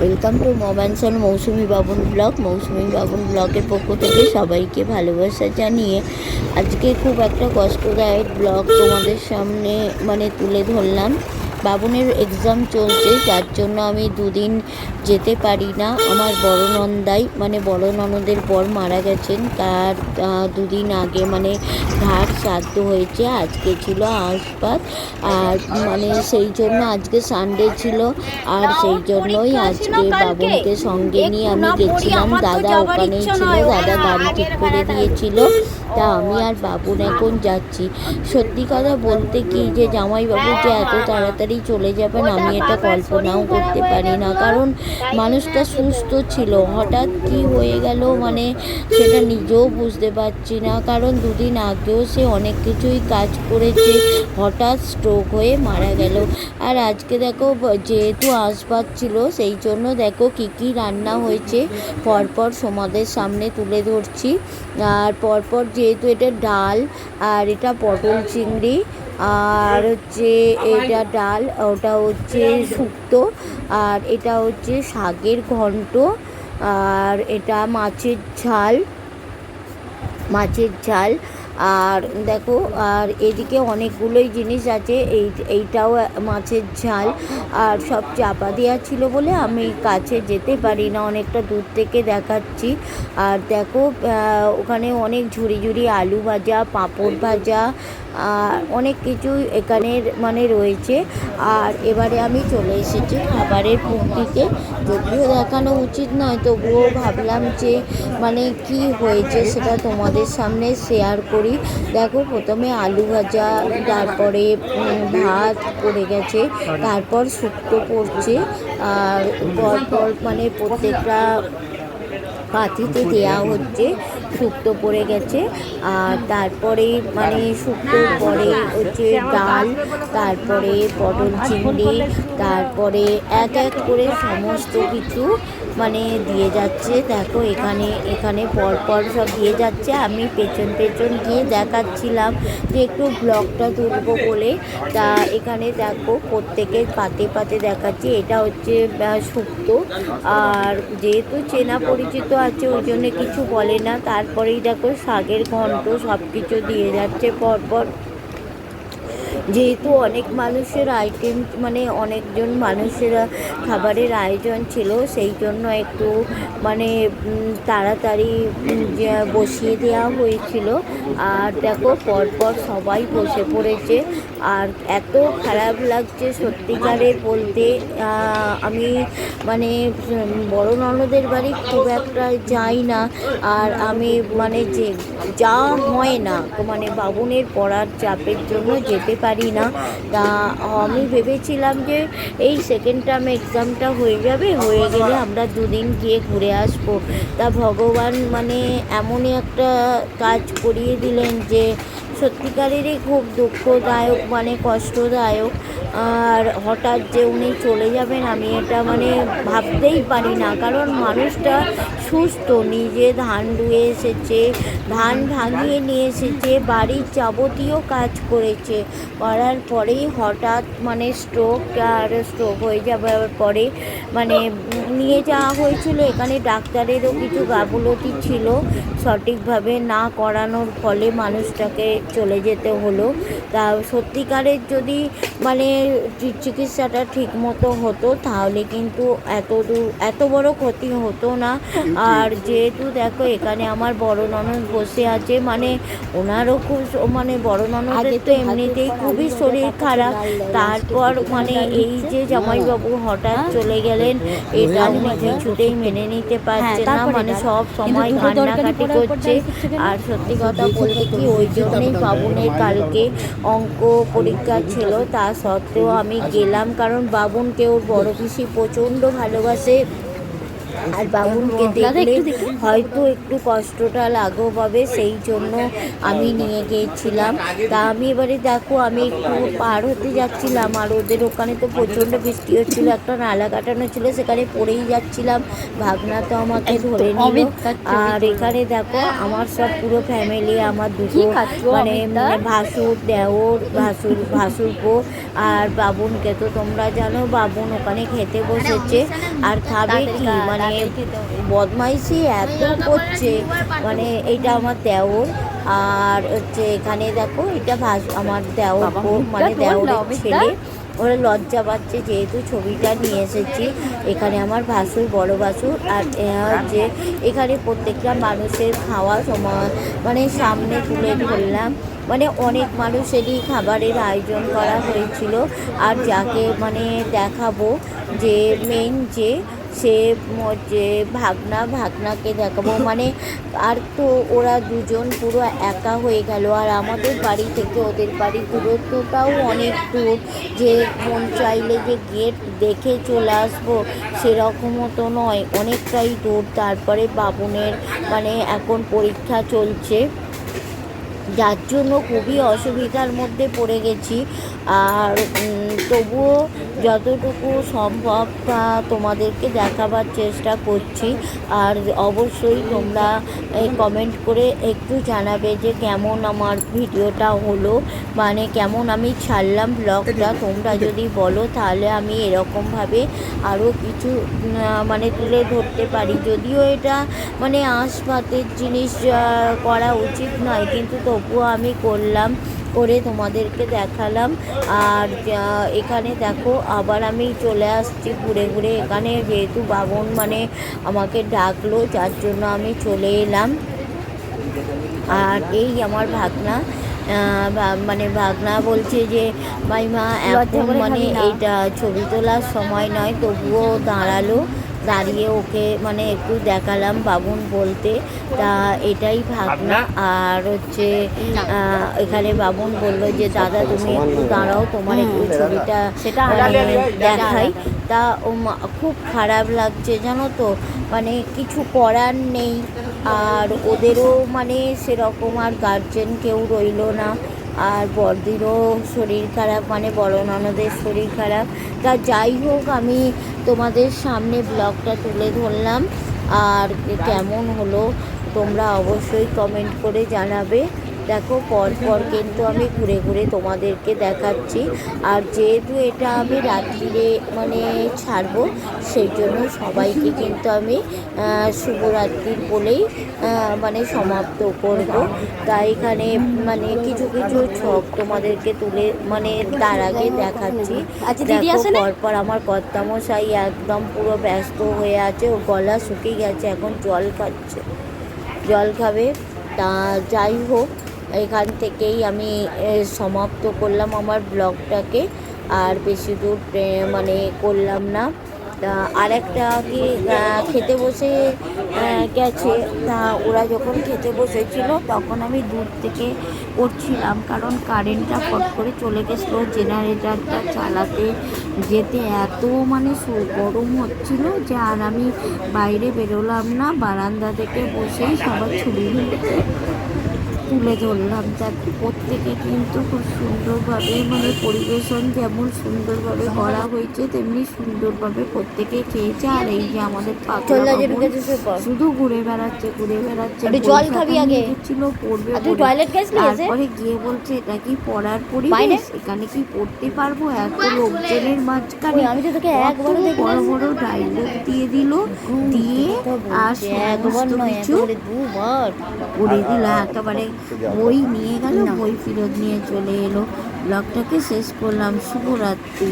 Welcome to মমানসন Mousumi Babun blog. মৌসুমি বাবুন ব্লগের পক্ষ থেকে সবাইকে ভালোবাসা জানিয়ে আজকে খুব একটা কষ্টদায়ক ব্লগ তোমাদের সামনে তুলে ধরলাম। বাবুনের এক্সাম চলছে, যার জন্য আমি দুদিন যেতে পারি না। আমার বড় নন্দাই বড় ননদের বর মারা গেছেন, তার দুদিন আগে ঘাট শ্রাদ্ধ হয়েছে। আজকে ছিল আশপাত, আর সেই জন্য আজকে সানডে ছিল, আর সেই জন্যই আজকে বাবুনকে সঙ্গে নিয়ে আমি গেছিলাম। দাদা ওখানেই ছিল, দাদা গাড়ি ঠিক করে দিয়েছিল। তা আমি আর বাবুন এখন যাচ্ছি। সত্যি কথা বলতে কি, যে জামাইবাবু যে এত তাড়াতাড়ি চলে যাবেন আমি এটা কল্পনাও করতে পারি না, কারণ মানুষটা সুস্থ ছিল, হঠাৎ কি হয়ে গেল সেটা নিজেও বুঝতে পারছি না। কারণ দুদিন আগেও সে অনেক কিছুই কাজ করেছে, হঠাৎ স্ট্রোক হয়ে মারা গেল। আর আজকে দেখো, যেহেতু আসবাব ছিল সেই জন্য দেখো কি কি রান্না হয়েছে পরপর তোমাদের সামনে তুলে ধরছি। আর পরপর যেহেতু এটা ডাল, আর এটা পটল চিংড়ি, আর হচ্ছে এটা ডাল, ওটা হচ্ছে শুক্তো, আর এটা হচ্ছে শাকের ঘন্ট, আর এটা মাছের ঝাল। আর দেখো, আর এদিকে অনেকগুলোই জিনিস আছে। এইটাও মাছের ঝাল, আর সব চাপা দেওয়া ছিল বলে আমি কাছে যেতে পারি না, অনেকটা দূর থেকে দেখাচ্ছি। আর দেখো, ওখানে অনেক ঝুড়ি আলু ভাজা, পাঁপড় ভাজা, আর অনেক কিছু এখানে রয়েছে। আর এবারে আমি চলে এসেছি খাবারের পূর্তিতে। যদিও দেখানো উচিত নয়, তবুও ভাবলাম যে কি হয়েছে সেটা তোমাদের সামনে শেয়ার করি। দেখো, প্রথমে আলু ভাজা, তারপরে ভাত পড়ে গেছে, তারপর শুক্তো পড়ছে, আর পরপর প্রত্যেকটা পাতিতে দেওয়া হচ্ছে। শুক্তো পড়ে গেছে, আর তারপরে শুক্তোর পরে হচ্ছে ডাল, তারপরে পটল চিংড়ি, তারপরে এক এক করে সমস্ত কিছু দিয়ে যাচ্ছে। দেখো, এখানে পরপর সব দিয়ে যাচ্ছে। আমি পেছন গিয়ে দেখাচ্ছিলাম যে একটু ব্লগটা তুলবো বলে। তা এখানে দেখো প্রত্যেকের পাতে দেখাচ্ছি। এটা হচ্ছে শুক্তো, আর যেহেতু চেনা পরিচিত আছে ওই জন্য কিছু বলে না। তারপরেই দেখো শাকের ঘন্ট, সব কিছু দিয়ে যাচ্ছে পরপর। যেহেতু অনেক মানুষের আইটেম অনেকজন মানুষের খাবারের আয়োজন ছিল, সেই জন্য একটু তাড়াতাড়ি বসিয়ে দেওয়া হয়েছিল। আর দেখো পরপর সবাই বসে পড়েছে। আর এত খারাপ লাগছে সত্যিকারের বলতে। আমি বড় ননদের বাড়ি খুব একটা যাই না, আর আমি যে যা হয় না বাবুনের পড়ার চাপের জন্য যেতে পারি না। তা আমি ভেবেছিলাম যে এই সেকেন্ড টার্ম এক্সামটা হয়ে গেলে আমরা দুদিন গিয়ে ঘুরে আসবো। তা ভগবান এমনই একটা কাজ করিয়ে দিলেন যে সত্যিকারেরই খুব দুঃখদায়ক, কষ্টদায়ক। আর হঠাৎ যে উনি চলে যাবেন আমি এটা ভাবতেই পারি না, কারণ মানুষটা সুস্থ, নিজে ধান রুয়ে এসেছে, ধান ভাঙিয়ে নিয়ে এসেছে, বাড়ির যাবতীয় কাজ করেছে, করার পরেই হঠাৎ স্ট্রোক হয়ে যাওয়ার পরে নিয়ে যাওয়া হয়েছিল। এখানে ডাক্তারেরও কিছু গাফিলতি ছিল, সঠিকভাবে না করানোর ফলে মানুষটাকে চলে যেতে হলো। তা সত্যিকারের যদি চিকিৎসাটা ঠিক মতো হতো তাহলে কিন্তু এত বড় ক্ষতি হতো না। আর যেহেতু দেখো এখানে আমার বড় ননদ বসে আছে, ওনারও খুব বড় ননদের তো এমনিতেই খুবই শরীর খারাপ, তারপর এই যে জামাইবাবু হঠাৎ চলে গেলেন, এটা উনি কিছুতেই মেনে নিতে পারছে না, সব সময় কান্নাকাটি করছে। আর সত্যি কথা বলতে কি, ওই জন্যই বাবুনের কালকে অঙ্ক পরীক্ষা ছিল, তা সত্ত্বেও আমি গেলাম, কারণ বাবুনকে ওর বড় পিসি প্রচণ্ড ভালোবাসে। আর বাবুনকে দেখলে হয়তো একটু কষ্টটা লাঘব হবে, সেই জন্য আমি নিয়ে গিয়েছিলাম। তা আমি এবারে দেখো আমি একটু পার হতে যাচ্ছিলাম, আর ওদের ওখানে তো প্রচণ্ড বৃষ্টি হচ্ছিলো, একটা নালা কাটানো ছিল সেখানে পড়েই যাচ্ছিলাম। ভাগনা তো আমাকে ধরে নিল। আর এখানে দেখো আমার সব পুরো ফ্যামিলি, আমার দুটো মানে ভাসুর, দেওর, ভাসুরপো আর বাবুনকে তো তোমরা জানো, বাবুন ওখানে খেতে বসেছে। আর খাবে কি মানে বদমাইশি এত করছে, মানে এইটা আমার দেওর। আর হচ্ছে এখানে দেখো এটা আমার দেওর, মানে দেওরের ছেলে। ওরা লজ্জা পাচ্ছে যেহেতু ছবিটা নিয়ে এসেছি। এখানে আমার ভাসুর, বড় ভাসুর। আর যে এখানে প্রত্যেকটা মানুষের খাওয়া সময় মানে সামনে তুলে ধরলাম, মানে অনেক মানুষেরই খাবারের আয়োজন করা হয়েছিল। আর যাকে মানে দেখাবো যে মেন সে যে ভাগনাকে দেখাবো মানে। আর তো ওরা দুজন পুরো একা হয়ে গেল। আর আমাদের বাড়ি থেকে ওদের বাড়ির দূরত্বটাও অনেক দূর, যে মন চাইলে যে গেট দেখে চলে আসবো সেরকমও তো নয়, অনেকটাই দূর। তারপরে বাবুনের মানে এখন পরীক্ষা চলছে, যার জন্য খুবই অসুবিধার মধ্যে পড়ে গেছি। আর তবুও যতটুকু সম্ভব তোমাদেরকে দেখাবার চেষ্টা করছি। আর অবশ্যই তোমরা কমেন্ট করে একটু জানাবে যে কেমন আমার ভিডিওটা হলো, মানে কেমন আমি ছাড়লাম ব্লগটা। তোমরা যদি বলো তাহলে আমি এরকমভাবে আরও কিছু মানে তুলে ধরতে পারি। যদিও এটা মানে আঁশভাতের জিনিস করা উচিত নয়, কিন্তু তবুও আমি করলাম, করে তোমাদেরকে দেখালাম। আর এখানে দেখো আবার আমি চলে আসছি ঘুরে ঘুরে। এখানে যেহেতু বাবন মানে আমাকে ডাকলো, যার জন্য আমি চলে এলাম। আর এই আমার ভাগনা, মানে ভাগনা বলছে যে মাইমা এখন মানে এইটা ছবি তোলার সময় নয়, তবুও দাঁড়ালো, দাঁড়িয়ে ওকে মানে একটু দেখালাম বাবুন বলতে। তা এটাই ভাগনা। আর হচ্ছে এখানে বাবুন বললো যে দাদা তুমি একটু দাঁড়াও, তোমার একটু ছবিটা দেখাই। তা খুব খারাপ লাগছে জানো তো, মানে কিছু করার নেই। আর ওদেরও মানে সেরকম আর গার্জেন কেউ রইলো না। আর বড়দিরও শরীর খারাপ, মানে বড় ননদের শরীর খারাপ। তা যাই হোক আমি তোমাদের সামনে ব্লগটা তুলে ধরলাম। আর কেমন হলো তোমরা অবশ্যই কমেন্ট করে জানাবে। দেখো পরপর কিন্তু আমি ঘুরে ঘুরে তোমাদেরকে দেখাচ্ছি। আর যেহেতু এটা আমি রাত্রিরে মানে ছাড়বো, সেই জন্য সবাইকে কিন্তু আমি শুভরাত্রির বলেই মানে সমাপ্ত করব। তাই এখানে মানে কিছু কিছু ছক তোমাদেরকে তুলে মানে তার আগে দেখাচ্ছি। দেখো পরপর আমার কর্তামশাই একদম পুরো ব্যস্ত হয়ে আছে, ও গলা শুকিয়ে গেছে, এখন জল খাবে। তা যাই হোক এখান থেকেই আমি সমাপ্ত করলাম আমার ব্লগটাকে। আর বেশি দূর মানে করলাম না। তা আরেকটা কি খেতে বসে গেছে। তা ওরা যখন খেতে বসেছিল তখন আমি দূর থেকে করছিলাম, কারণ কারেন্টটা ফট করে চলে গেছিলো। জেনারেটারটা চালাতে যেতে এত মানে গরম হচ্ছিল যে আর আমি বাইরে বেরোলাম না, বারান্দা থেকে বসেই সবার ছবি তুলে ধরলাম। যাতে প্রত্যেকে কিন্তু খুব সুন্দরভাবে মানে পরিবেশন যেমন সুন্দরভাবে করা হয়েছে তেমনি সুন্দরভাবে প্রত্যেকে খেয়েছে। আর এই যে আমাদের শুধু ঘুরে বেড়াচ্ছে জল খাবি আগে ছিল পড়বে, তারপরে গিয়ে বলছে এটা কি পড়ার পরিবেশ, এখানে কি পড়তে পারবো এত লোকজনের মাঝখানে। আমি তো তোকে একবার বড় বড় ডায়লগ দিয়ে দিল, দিয়ে আর সমস্ত কিছু করে দিল। একেবারে বই নিয়ে গেল, বই ফেরত নিয়ে চলে এলো। ব্লগটাকে শেষ করলাম। শুভরাত্রি।